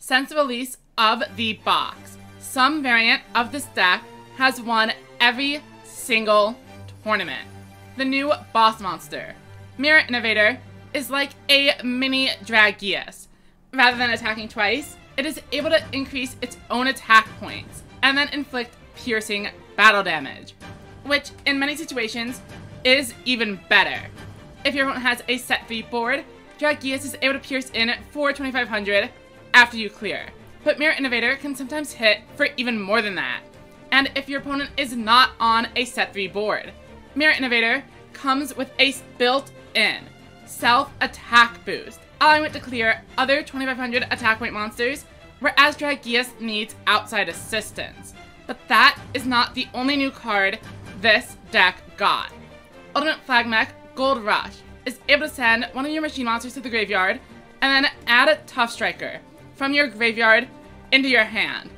Since the release of the box, some variant of this deck has won every single tournament. The new boss monster, Mirror Innovator, is like a mini Dragius. Rather than attacking twice, it is able to increase its own attack points and then inflict piercing battle damage, which in many situations is even better. If your opponent has a set 3 board, Dragius is able to pierce in for 2500 after you clear, but Mirror Innovator can sometimes hit for even more than that. And if your opponent is not on a set 3 board, Mirror Innovator comes with a built-in self-attack boost, allowing it to clear other 2500 attack point monsters, whereas Dragius needs outside assistance. But that is not the only new card this deck got. Ultimate Flag Mech Gold Rush is able to send one of your machine monsters to the graveyard and then add a Tough Striker from your graveyard into your hand,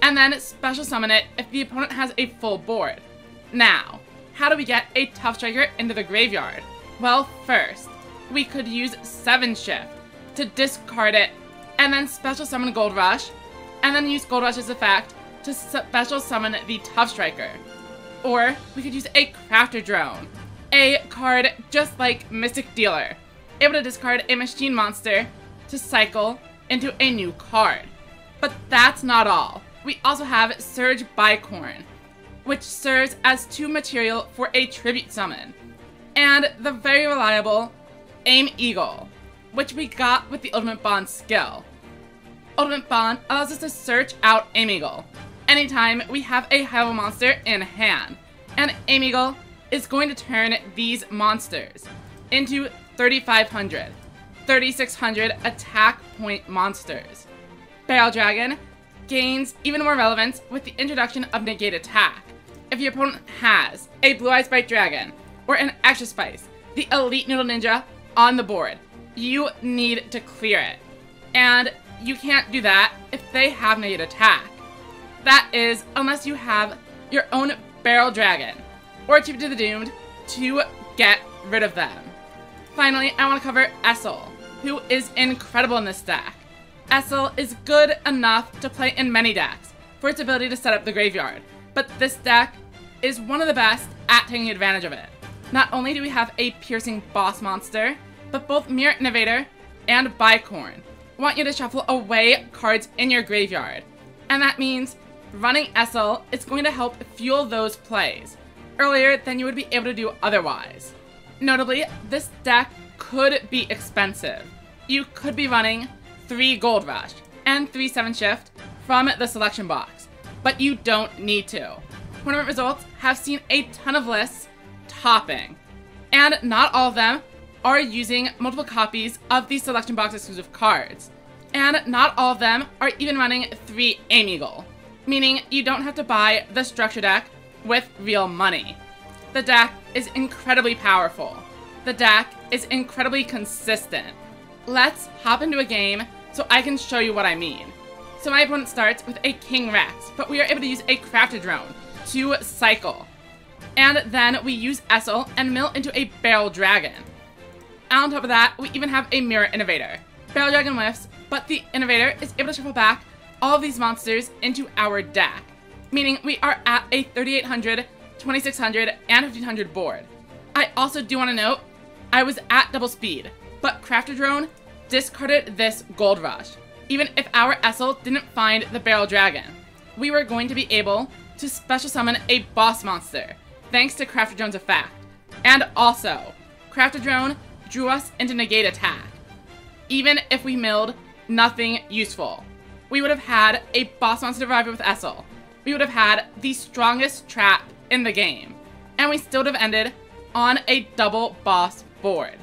and then special summon it if the opponent has a full board. Now, how do we get a Tough Striker into the graveyard? Well, first, we could use 7 Shift to discard it, and then special summon Gold Rush, and then use Gold Rush's effect to special summon the Tough Striker. Or we could use a Crafter Drone, a card just like Mystic Dealer, able to discard a machine monster to cycle into a new card. But that's not all. We also have Surge Bicorn, which serves as 2 material for a tribute summon, and the very reliable Aim Eagle, which we got with the Ultimate Bond skill. Ultimate Bond allows us to search out Aim Eagle anytime we have a high level monster in hand, and Aim Eagle is going to turn these monsters into 3500, 3600 attack point monsters. Barrel Dragon gains even more relevance with the introduction of Negate Attack. If your opponent has a Blue Eyes Bright Dragon or an Extra Spice, the Elite Noodle Ninja, on the board, you need to clear it. And you can't do that if they have Negate Attack. That is, unless you have your own Barrel Dragon or Chief to the Doomed to get rid of them. Finally, I want to cover Essel, who is incredible in this deck. Essel is good enough to play in many decks for its ability to set up the graveyard, but this deck is one of the best at taking advantage of it. Not only do we have a piercing boss monster, but both Mirror Innovator and Bicorn want you to shuffle away cards in your graveyard, and that means running Essel is going to help fuel those plays earlier than you would be able to do otherwise. Notably, this deck could be expensive. You could be running 3 Gold Rush and 3 7 Shift from the selection box, but you don't need to. Tournament results have seen a ton of lists topping, and not all of them are using multiple copies of the selection box exclusive cards, and not all of them are even running 3 Aim Eagle, meaning you don't have to buy the structure deck with real money. The deck is incredibly powerful. The deck is incredibly consistent. Let's hop into a game so I can show you what I mean. So my opponent starts with a King Rex, but we are able to use a Crafted Drone to cycle. And then we use Essel and mill into a Barrel Dragon. On top of that, we even have a Mirror Innovator. Barrel Dragon whiffs, but the Innovator is able to shuffle back all of these monsters into our deck, meaning we are at a 3800, 2600, and 1500 board. I also do want to note, I was at double speed, but Crafter Drone discarded this Gold Rush. Even if our Essel didn't find the Barrel Dragon, we were going to be able to special summon a boss monster, thanks to Crafter Drone's effect. And also, Crafter Drone drew us into Negate Attack. Even if we milled nothing useful, we would have had a boss monster reviver with Essel. We would have had the strongest trap in the game, and we still would have ended on a double boss board.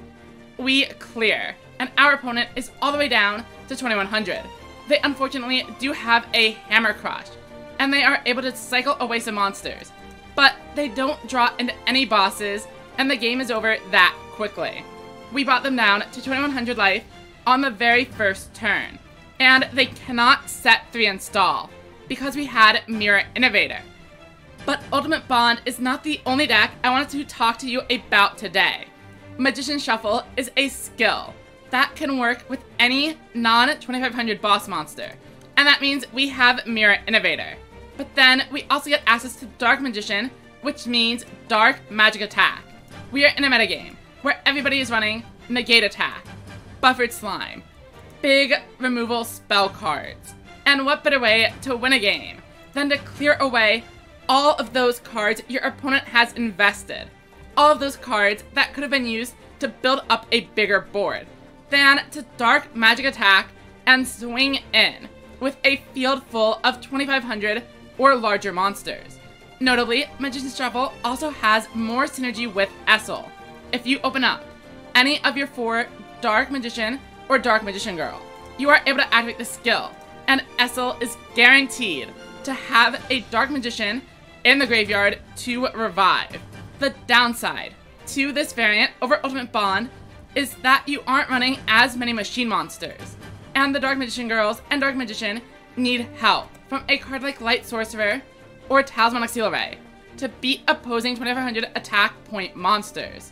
We clear, and our opponent is all the way down to 2100. They unfortunately do have a Hammer Crush, and they are able to cycle away some monsters, but they don't draw into any bosses, and the game is over that quickly. We brought them down to 2100 life on the very first turn, and they cannot set 3 install because we had Mirror Innovator. But Ultimate Bond is not the only deck I wanted to talk to you about today. Magician Shuffle is a skill that can work with any non-2500 boss monster, and that means we have Mirror Innovator. But then we also get access to Dark Magician, which means Dark Magic Attack. We are in a metagame where everybody is running Negate Attack, Buffered Slime, big removal spell cards. And what better way to win a game than to clear away all of those cards your opponent has invested. All of those cards that could have been used to build up a bigger board, than to Dark Magic Attack and swing in with a field full of 2,500 or larger monsters. Notably, Magician's Shuffle also has more synergy with Essel. If you open up any of your 4 Dark Magician or Dark Magician Girl, you are able to activate the skill, and Essel is guaranteed to have a Dark Magician in the graveyard to revive. The downside to this variant over Ultimate Bond is that you aren't running as many machine monsters, and the Dark Magician Girls and Dark Magician need help from a card like Light Sorcerer or Talismanic Seal Array to beat opposing 2,500 attack point monsters.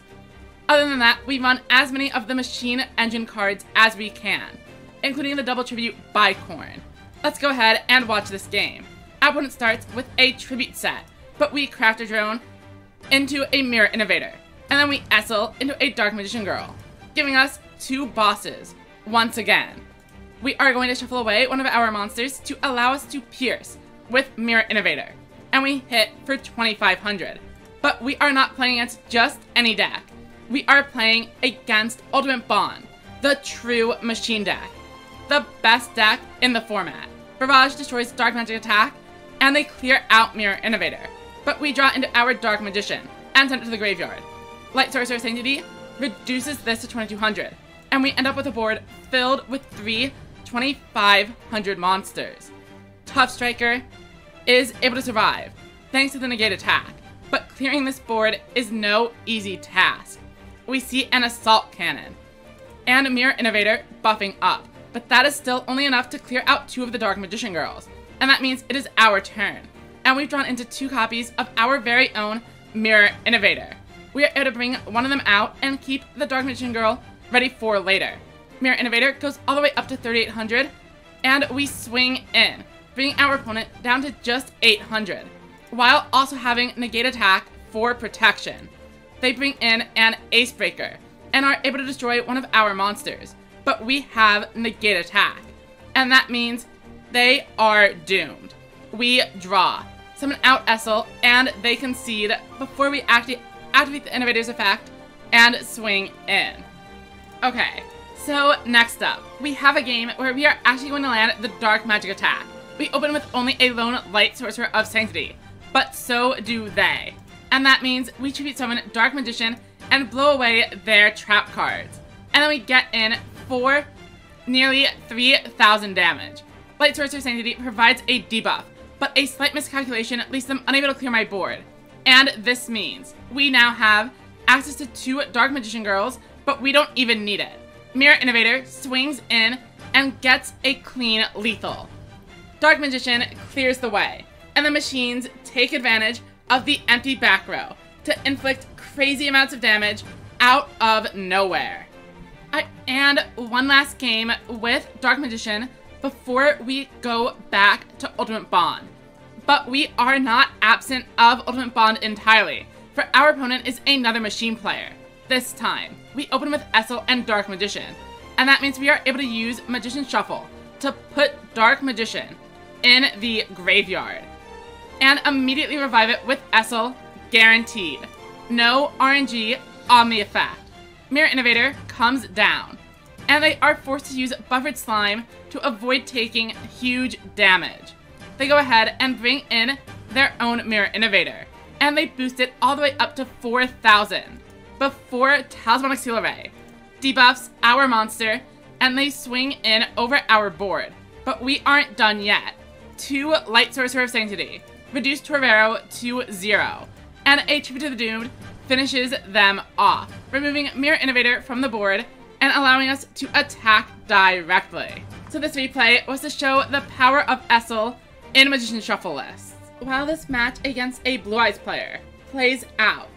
Other than that, we run as many of the machine engine cards as we can, including the double tribute Bicorn. Let's go ahead and watch this game. Our opponent starts with a tribute set, but we craft a drone into a Mirror Innovator, and then we Essel into a Dark Magician Girl, giving us 2 bosses once again. We are going to shuffle away one of our monsters to allow us to pierce with Mirror Innovator, and we hit for 2,500. But we are not playing against just any deck. We are playing against Ultimate Bond, the true machine deck, the best deck in the format. Barrage destroys Dark Magic Attack, and they clear out Mirror Innovator. But we draw into our Dark Magician and send it to the graveyard. Light Sorcerer Sanctity reduces this to 2,200, and we end up with a board filled with 3 2,500 monsters. Tough Striker is able to survive thanks to the Negate Attack, but clearing this board is no easy task. We see an Assault Cannon and a Mirror Innovator buffing up, but that is still only enough to clear out 2 of the Dark Magician Girls, and that means it is our turn. And we've drawn into 2 copies of our very own Mirror Innovator. We are able to bring one of them out and keep the Dark Magician Girl ready for later. Mirror Innovator goes all the way up to 3,800, and we swing in, bringing our opponent down to just 800, while also having Negate Attack for protection. They bring in an Ace Breaker, and are able to destroy one of our monsters, but we have Negate Attack, and that means they are doomed. We draw, summon out Essel, and they concede before we activate the Innovator's effect and swing in. Okay, so next up, we have a game where we are actually going to land the Dark Magic Attack. We open with only a lone Light Sorcerer of Sanctity, but so do they. And that means we tribute summon Dark Magician and blow away their trap cards. And then we get in for nearly 3,000 damage. Light Sorcerer Sanctity provides a debuff, but a slight miscalculation leaves them unable to clear my board. And this means we now have access to 2 Dark Magician Girls, but we don't even need it. Mirror Innovator swings in and gets a clean lethal. Dark Magician clears the way, and the machines take advantage of the empty back row to inflict crazy amounts of damage out of nowhere. And one last game with Dark Magician before we go back to Ultimate Bond. But we are not absent of Ultimate Bond entirely, for our opponent is another machine player. This time, we open with Essel and Dark Magician, and that means we are able to use Magician's Shuffle to put Dark Magician in the graveyard, and immediately revive it with Essel, guaranteed. No RNG on the effect. Mirror Innovator comes down, and they are forced to use Buffered Slime to avoid taking huge damage. They go ahead and bring in their own Mirror Innovator, and they boost it all the way up to 4,000 before Talismanic Seal Array debuffs our monster, and they swing in over our board. But we aren't done yet. 2 Light Sorcerer of Sanctity reduce Torvero to 0, and a Tribute to the Doomed finishes them off, removing Mirror Innovator from the board and allowing us to attack directly. So this replay was to show the power of Essel in Magician's Shuffle lists. While this match against a Blue Eyes player plays out,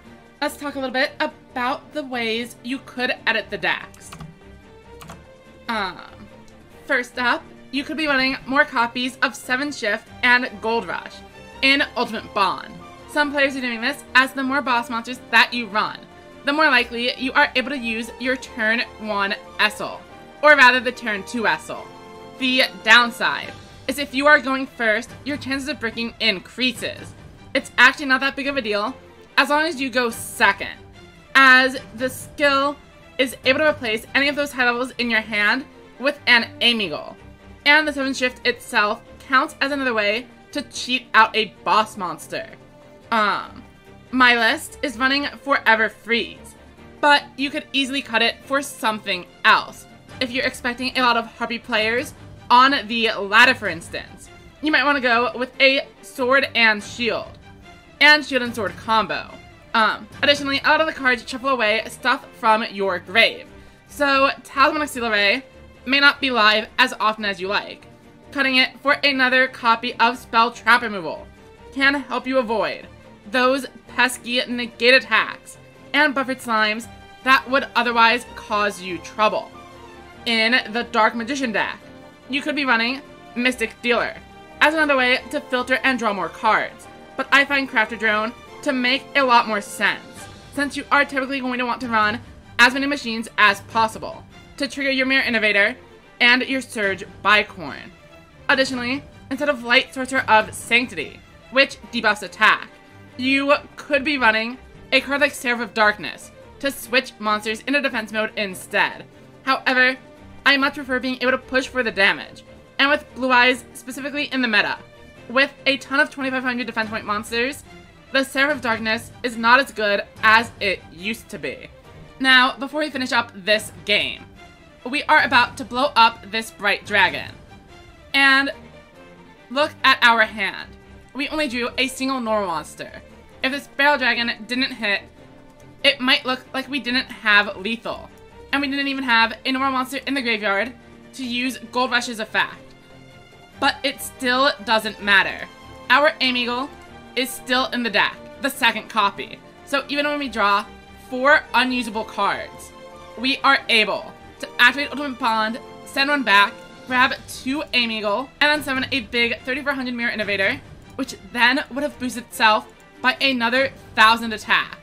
let's talk a little bit about the ways you could edit the decks. First up you could be running more copies of 7 Shift and Gold Rush in Ultimate Bond. Some players are doing this as the more boss monsters that you run, the more likely you are able to use your turn 1 Essel, or rather the turn 2 Essel. The downside is if you are going first, your chances of breaking increases. It's actually not that big of a deal as long as you go second, as the skill is able to replace any of those high levels in your hand with an aim eagle. And the 7 Shift itself counts as another way to cheat out a boss monster. My list is running Forever Freeze, but you could easily cut it for something else. If you're expecting a lot of Harpy players on the ladder, for instance, you might want to go with a sword and shield and sword combo. Additionally, a lot of the cards shuffle away stuff from your grave, so Talismanic Seal Array may not be live as often as you like. Cutting it for another copy of Spell Trap Removal can help you avoid those pesky negate attacks and buffered slimes that would otherwise cause you trouble. In the Dark Magician deck, you could be running Mystic Dealer as another way to filter and draw more cards, but I find Crafter Drone to make a lot more sense, since you are typically going to want to run as many machines as possible to trigger your Mirror Innovator and your Surge Bicorn. Additionally, instead of Light Sorcerer of Sanctity, which debuffs attack, you could be running a card like Seraph of Darkness to switch monsters into defense mode instead. However, I much prefer being able to push for the damage, and with Blue Eyes specifically in the meta, with a ton of 2500 defense point monsters, the Seraph of Darkness is not as good as it used to be. Now, before we finish up this game, we are about to blow up this Bright Dragon. And look at our hand. We only drew a single normal monster. If this Barrel Dragon didn't hit, it might look like we didn't have lethal. And we didn't even have a normal monster in the graveyard to use Gold Rush's effect. But it still doesn't matter. Our Aim Eagle is still in the deck, the second copy. So even when we draw 4 unusable cards, we are able to activate Ultimate Bond, send one back, grab 2 Aim Eagle, and then summon a big 3400 Mirror Innovator, which then would have boosted itself by another 1000 attack.